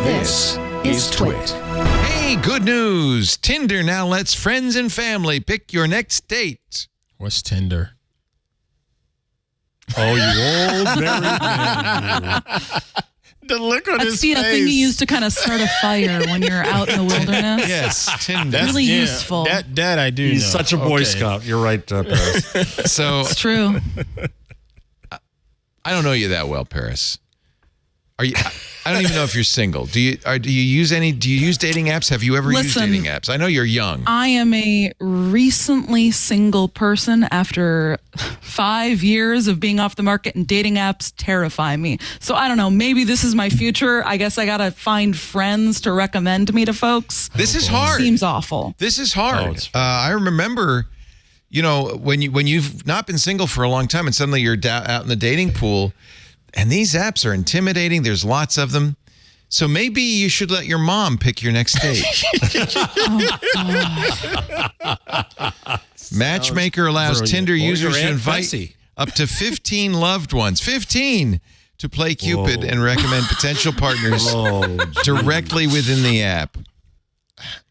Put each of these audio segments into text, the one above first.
This is TWiT. Hey, good news. Tinder now lets friends and family pick your next date. What's Tinder? Oh, you old married man. The look on his face. That's the thing you use to kind of start a fire when you're out in the wilderness. Yes, Tinder. Really useful. That I do He's know. such a Boy Scout. You're right, Paris. So It's true. I don't know you that well, Paris. Are you? I don't even know if you're single. Do you use dating apps? Have you ever used dating apps? I know you're young. I am a recently single person after 5 years of being off the market, and dating apps terrify me. So I don't know. Maybe this is my future. I guess I got to find friends to recommend me to folks. This is hard. Seems awful. This is hard. I remember, when you've not been single for a long time and suddenly you're out in the dating pool, and these apps are intimidating. There's lots of them. So maybe you should let your mom pick your next date. Matchmaker allows Tinder users to invite up to 15 loved ones. 15 to play Cupid and recommend potential partners directly within the app.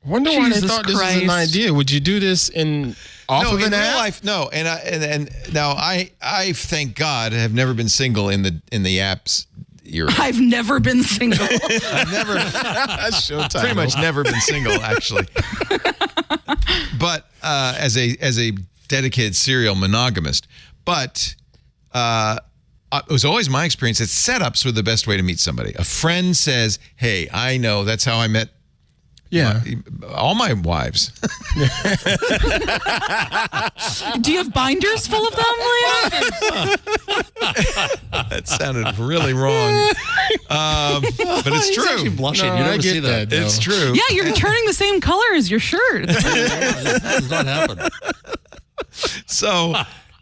Wonder why they Jesus thought this was an Christ. idea. Would you do this off of an in real app? life, no. And now I thank God have never been single in the apps era. I've never been single. I've never, Showtime. pretty much never been single, actually. But as a dedicated serial monogamist, but it was always my experience that setups were the best way to meet somebody. A friend says, "Hey, I know that's how I met." Yeah. All my wives. Do you have binders full of them, Leo? That sounded really wrong. But it's He's true. actually blushing. No, you never I get see that. that. It's true. Yeah, you're turning the same color as your shirt. That does not happen. So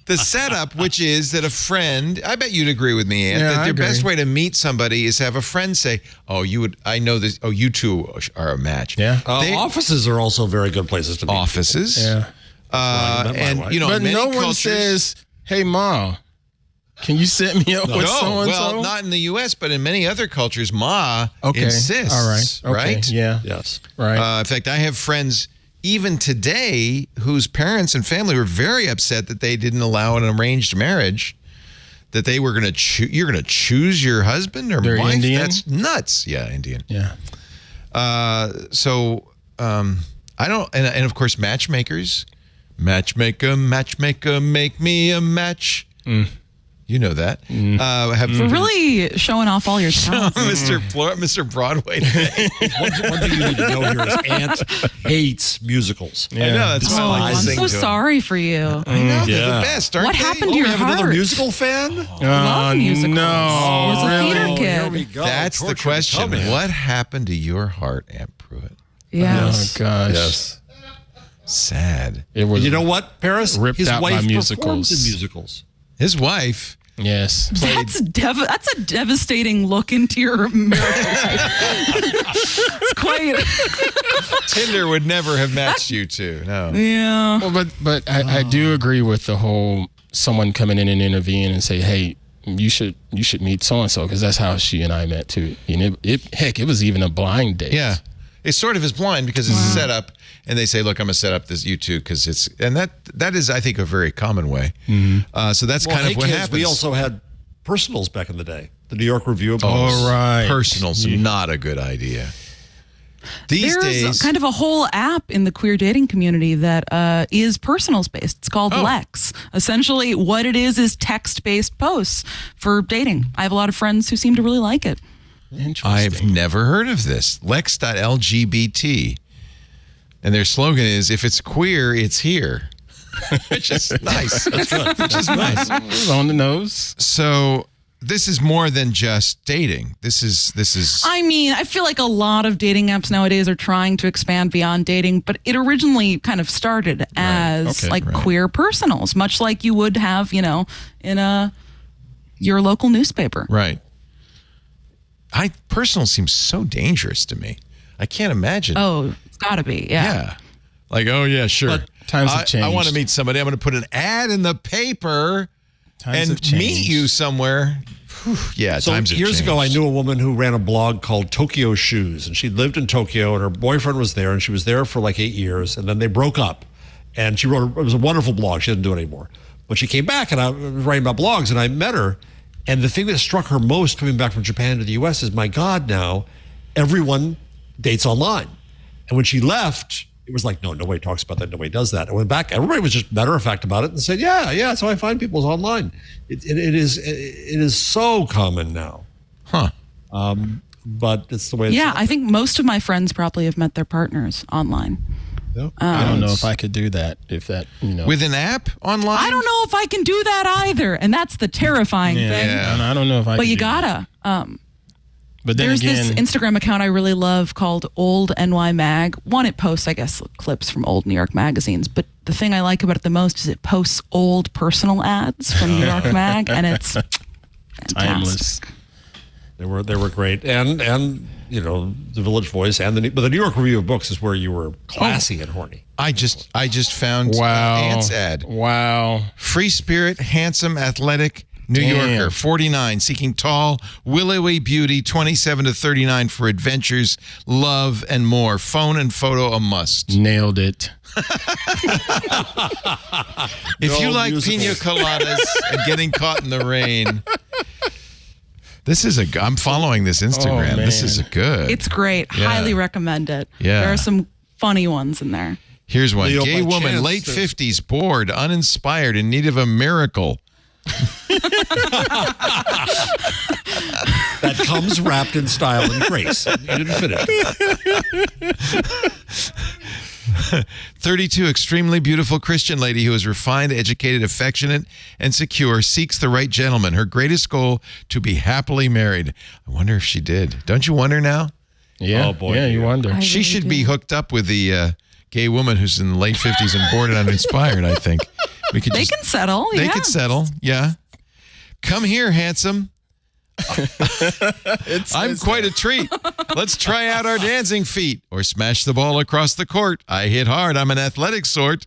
the setup, which is that a friend, I bet you'd agree with me, Ann, Yeah, that I the agree. best way to meet somebody is have a friend say, I know this, you two are a match. Yeah. Offices are also very good places to meet. Offices. Yeah. I met my And, wife. But many no cultures, one says, "Hey, Ma, can you set me up with so and well, so?" not in the U.S., but in many other cultures, Ma Okay. insists. All right. Okay. Right? Yeah. Yes. Right. In fact, I have friends even today whose parents and family were very upset that they didn't allow an arranged marriage, that they were going to choose. You're going to choose your husband or They're wife? Indian? That's nuts. Yeah, Indian. yeah. I don't, and of course, matchmakers. Matchmaker, make me a match. You know that. Have We're really showing off all your talents. Mr. Broadway today. One thing you need to know here is Aunt hates musicals. I know, that's Oh, why I I'm sing so to him. sorry for you. I know, they're the best, aren't What they? happened to We your have another heart? musical fan? Love musicals. No. Was a theater Here kid. we go. That's the Torture question. coming. What happened to your heart, Aunt Pruitt? Yes. Oh gosh. Yes. Sad. It was. You know what, Paris? Ripped His out by wife musicals. performs in musicals. His wife. Yes. That's a devastating look into your marital life. It's quite. Tinder would never have matched you two. No. Yeah. Well, but I do agree with the whole someone coming in and intervene and say, "Hey, you should meet so and so," because that's how she and I met too. And it was even a blind date. Yeah. It sort of is blind because it's set up, and they say, "Look, I'm gonna set up this you two because it's," and that is, I think, a very common way. So that's kind of what kids, happens. We also had personals back in the day. The New York Review of Books. All right. Personals, not a good idea. These There's days, kind of a whole app in the queer dating community that is personals based. It's called Lex. Essentially, what it is text based posts for dating. I have a lot of friends who seem to really like it. Interesting. I've never heard of this. Lex.lgbt. And their slogan is, if it's queer, it's here. Which is nice. That's good. Which is nice. It was on the nose. So this is more than just dating. This is I mean, I feel like a lot of dating apps nowadays are trying to expand beyond dating, but it originally kind of started as queer personals, much like you would have, in your local newspaper. right. Personal seems so dangerous to me. I can't imagine. Oh, it's got to be. Yeah. Like, oh, yeah, sure. But times have changed. I want to meet somebody. I'm going to put an ad in the paper. Times have and meet changed. you somewhere. Whew, yeah, So times have years ago, I changed. knew a woman who ran a blog called Tokyo Shoes, and she lived in Tokyo, and her boyfriend was there, and she was there for like 8 years, and then they broke up. And she wrote, it was a wonderful blog. She doesn't do it anymore. But she came back, and I was writing about blogs, and I met her. And the thing that struck her most coming back from Japan to the U.S. is, my God, now everyone dates online. And when she left, it was like, no, nobody talks about that. Nobody does that. I went back. Everybody was just matter of fact about it and said, yeah, that's how I find people is online. It is so common now. Huh. But it's the way it's Yeah, I think most of my friends probably have met their partners online. I don't know if I could do that. If that, With an app online? I don't know if I can do that either, and that's the terrifying thing. Yeah. I don't know if I. But could you do that. gotta. But then There's again, this Instagram account I really love called Old NY Mag. One, it posts, I guess, clips from old New York magazines. But the thing I like about it the most is it posts old personal ads from New York Mag, and it's fantastic. timeless. They were great, and the Village Voice and but the New York Review of Books is where you were classy and horny. I just found Wow. Ant's ad. Wow. Free spirit, handsome, athletic New Damn. Yorker, 49, seeking tall, willowy beauty, 27 to 39 for adventures, love, and more. Phone and photo a must. Nailed it. If you No like musicals. pina coladas and getting caught in the rain, I'm following this Instagram. This man. is good. It's great. Yeah. Highly recommend it. Yeah. There are some funny ones in there. Here's one. Leo, Gay by woman, chance, late there's- 50s, bored, uninspired, in need of a miracle. That comes wrapped in style and grace. You didn't finish. 32, extremely beautiful Christian lady who is refined, educated, affectionate, and secure, seeks the right gentleman. Her greatest goal, to be happily married. I wonder if she did. Don't you wonder now? Yeah. Oh, boy, Yeah, you yeah. wonder. I She really should do. be hooked up with the gay woman who's in the late 50s and bored and uninspired, I think. We could They just, can settle. They yeah. could settle, yeah. Come here, handsome. I'm quite a treat. Let's try out our dancing feet or smash the ball across the court. I hit hard. I'm an athletic sort.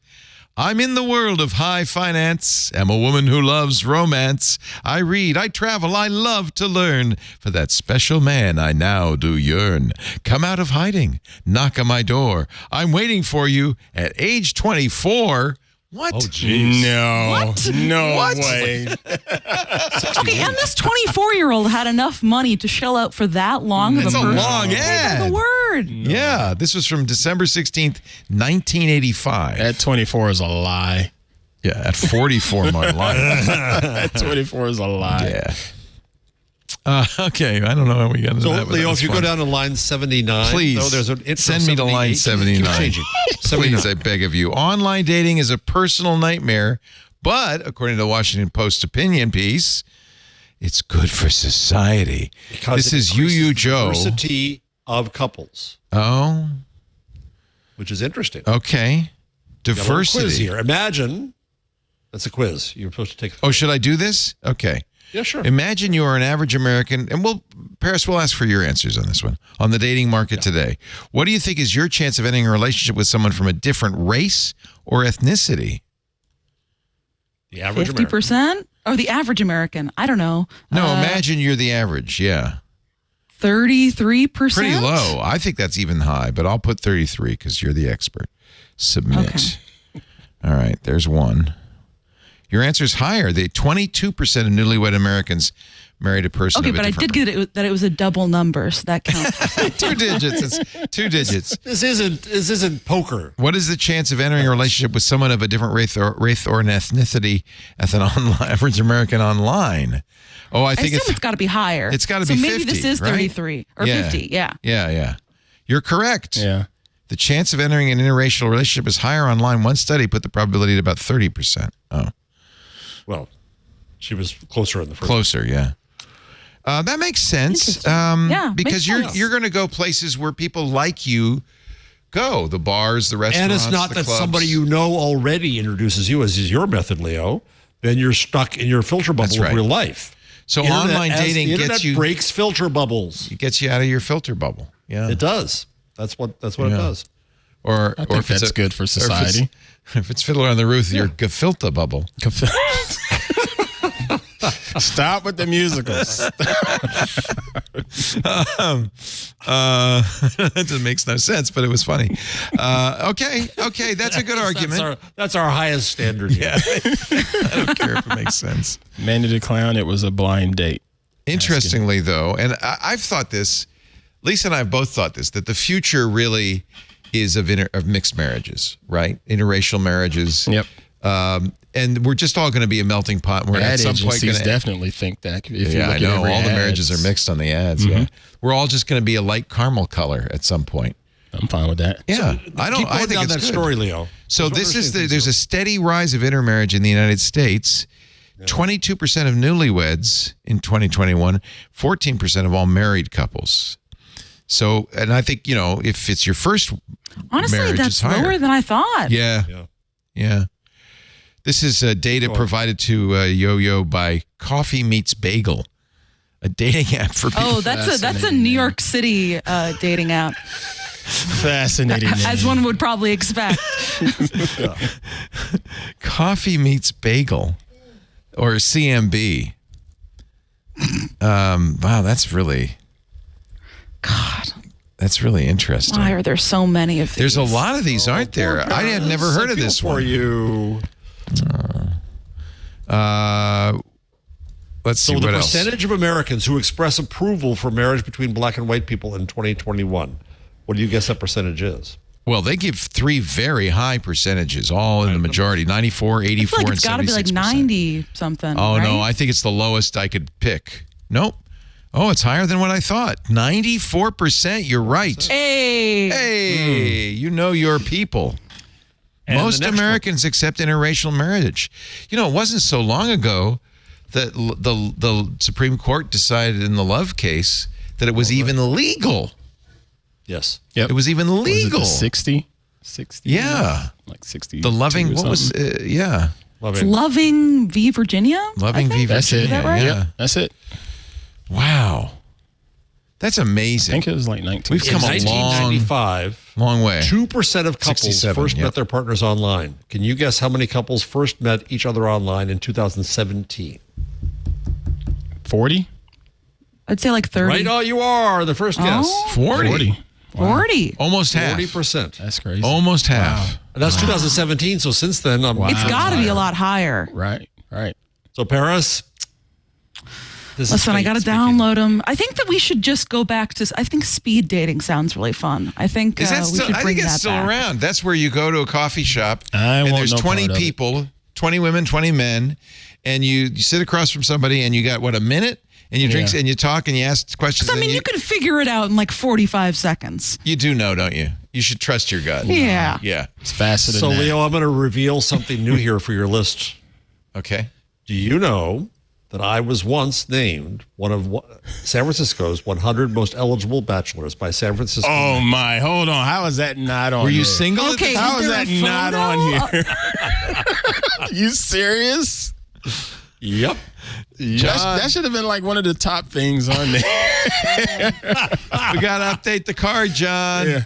I'm in the world of high finance. Am a woman who loves romance. I read, I travel, I love to learn. For that special man I now do yearn. Come out of hiding. Knock on my door. I'm waiting for you at age 24. What? Oh, jeez. No. What? No What? way. Okay, and this 24-year-old had enough money to shell out for that long of It's a a person. long Give her ad. the word. Yeah, this was from December 16th, 1985. At 24 is a lie. Yeah, at 44, my life. At 24 is a lie. Yeah. Okay, I don't know how we got into So, that. But that Leo, was if you go fun. down to line 79, Please, no, there's an intro send me to line 78. 79. Keep changing. Please, I beg of you. Online dating is a personal nightmare, but according to the Washington Post opinion piece, it's good for society. Because This it is increases you, the Joe. Diversity of couples, Oh, which is interesting. okay. Got a little quiz Diversity. here. Imagine that's a quiz. You're supposed to take. Oh, should I do this? Okay. Yeah, sure. Imagine you are an average American, and Paris, we'll ask for your answers on this one, on the dating market today. What do you think is your chance of ending a relationship with someone from a different race or ethnicity? The average American. 50%? Or the average American? I don't know. No, imagine you're the average. Yeah. 33%? Pretty low. I think that's even high, but I'll put 33 because you're the expert. Submit. All right, there's one. Your answer is higher. The 22% of newlywed Americans married a person Okay, of a but I different did get it that it was a double number, so that counts. race. 2 digits. It's 2 digits. This isn't poker. What is the chance of entering a relationship with someone of a different race or an ethnicity as an average American online? Oh, I I think assume it's got to be higher. it's gotta so be maybe 50, this is right? 33 or Yeah. 50. Yeah. Yeah. You're correct. Yeah. The chance of entering an interracial relationship is higher online. One study put the probability at about 30%. Oh, Well, she was closer in the first. closer, yeah. That makes sense. Interesting. Yeah, because makes sense. you're going to go places where people like you go, the bars, the And restaurants, it's not the that clubs. somebody you know already introduces you, as is your method, Leo. Then you're stuck in your filter bubble That's right. of real life. So Internet- online as dating the gets internet you breaks filter bubbles. it gets you out of your filter bubble. Yeah. It does. That's what it Yeah. does. Or I think if it's that's good for or society. If it's Fiddler on the Roof, your gefilte bubble. Stop with the musicals. That just makes no sense, but it was funny. Okay, that's a good argument. That's our highest standard. Yeah, I don't care if it makes sense. Mandy the Clown, it was a blind date. Interestingly, though, and I've thought this, Lisa and I have both thought this, that the future really is of mixed marriages, right? Interracial marriages. Yep. And we're just all going to be a melting pot. And we're Ad at some point agencies going definitely think that. If you yeah, look I know. at every All the ad, marriages are mixed on the ads. Yeah. We're all just going to be a light caramel color at some point. I'm fine with that. Yeah. Keep going I think down it's that good. story, Leo. So there's a steady rise of intermarriage in the United States. 22% of newlyweds in 2021, 14% of all married couples. So, and I think, if it's your first Honestly, marriage, that's it's higher. lower than I thought. Yeah. This is data provided to Yo-Yo by Coffee Meets Bagel, a dating app for people. Oh, that's a New York City dating app, Fascinating. as one would probably expect. Coffee Meets Bagel, or CMB. Wow, that's really interesting. Why are there so many of these? There's a lot of these, aren't there? I had never heard of this for one. you. Let's see So the what else. percentage of Americans who express approval for marriage between black and white people in 2021, what do you guess that percentage is? Well, they give three very high percentages, all in the majority, 94, 84, I feel like and it's got to be like 76%. 90 something. Oh, right? no, I think it's the lowest I could pick. Nope. Oh, it's higher than what I thought. 94%. You're right. Hey, you know your people. And Most Americans accept interracial marriage. It wasn't so long ago that the Supreme Court decided in the Love case that it was even legal. Yes. Yep. It was even legal. Was it 60? 60? Yeah. Like 60. The Loving, what was, yeah. It's Loving v. Virginia? Loving v. That's Virginia. it. Is that right? Yeah. Yep, that's it. Wow. That's I amazing. think it was like 19. We've come In a 1995, long way. 2% of couples 67, first yep. met their partners online. Can you guess how many couples first met each other online in 2017? 40? I'd say like 30. Right, you are the first guess. Oh. 40. 40. Almost half. 40%. That's crazy. Almost half. And that's 2017. So since then, It's got to be a lot higher. Right. So Paris. Listen, I got to download them. I think that we should just go back to, I think speed dating sounds really fun. I think Is that we still, should I bring think it's that still back. around. That's where you go to a coffee shop I and want there's no 20 part of it. people, 20 women, 20 men, and you sit across from somebody and you got, a minute? And you drink and you talk and you ask questions. I mean, you could figure it out in like 45 seconds. You do know, don't you? You should trust your gut. Yeah. Yeah. It's faster than So that. Leo, I'm going to reveal something new here for your list. Okay. Do you know that I was once named one of San Francisco's 100 most eligible bachelors by San Francisco? Oh my! Hold on. How is that not on? Were you here? single at the Okay, time? How is there that a not photo? on here? You serious? Yep. That should have been like one of the top things on there. We got to update the card, John. Yeah.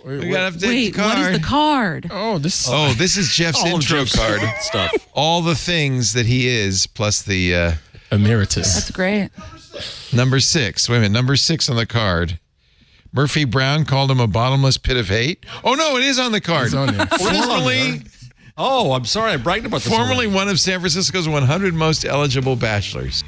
We got to update Wait, the card. what is the card? Oh, this. Oh, this is Jeff's All of intro Jeff's card. stuff. All the things that he is, plus the Emeritus. That's great. number 6. Wait a minute. Number 6 on the card. Murphy Brown called him a bottomless pit of hate. Oh, no, it is on the card. It's on there. Oh, I'm sorry. I bragged about this. Formerly already. one of San Francisco's 100 most eligible bachelors.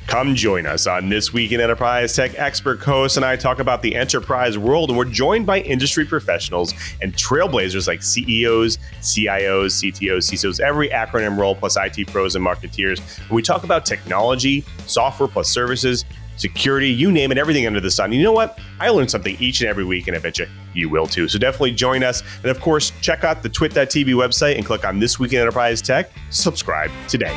Come join us on This Week in Enterprise Tech. Expert co-host and I talk about the enterprise world, and we're joined by industry professionals and trailblazers like CEOs, CIOs, CTOs, CISOs, every acronym role, plus IT pros and marketeers. And we talk about technology, software plus services, security, you name it, everything under the sun. You know what? I learn something each and every week, and I bet you will too. So definitely join us. And of course, check out the TWiT.tv website and click on This Week in Enterprise Tech. Subscribe today.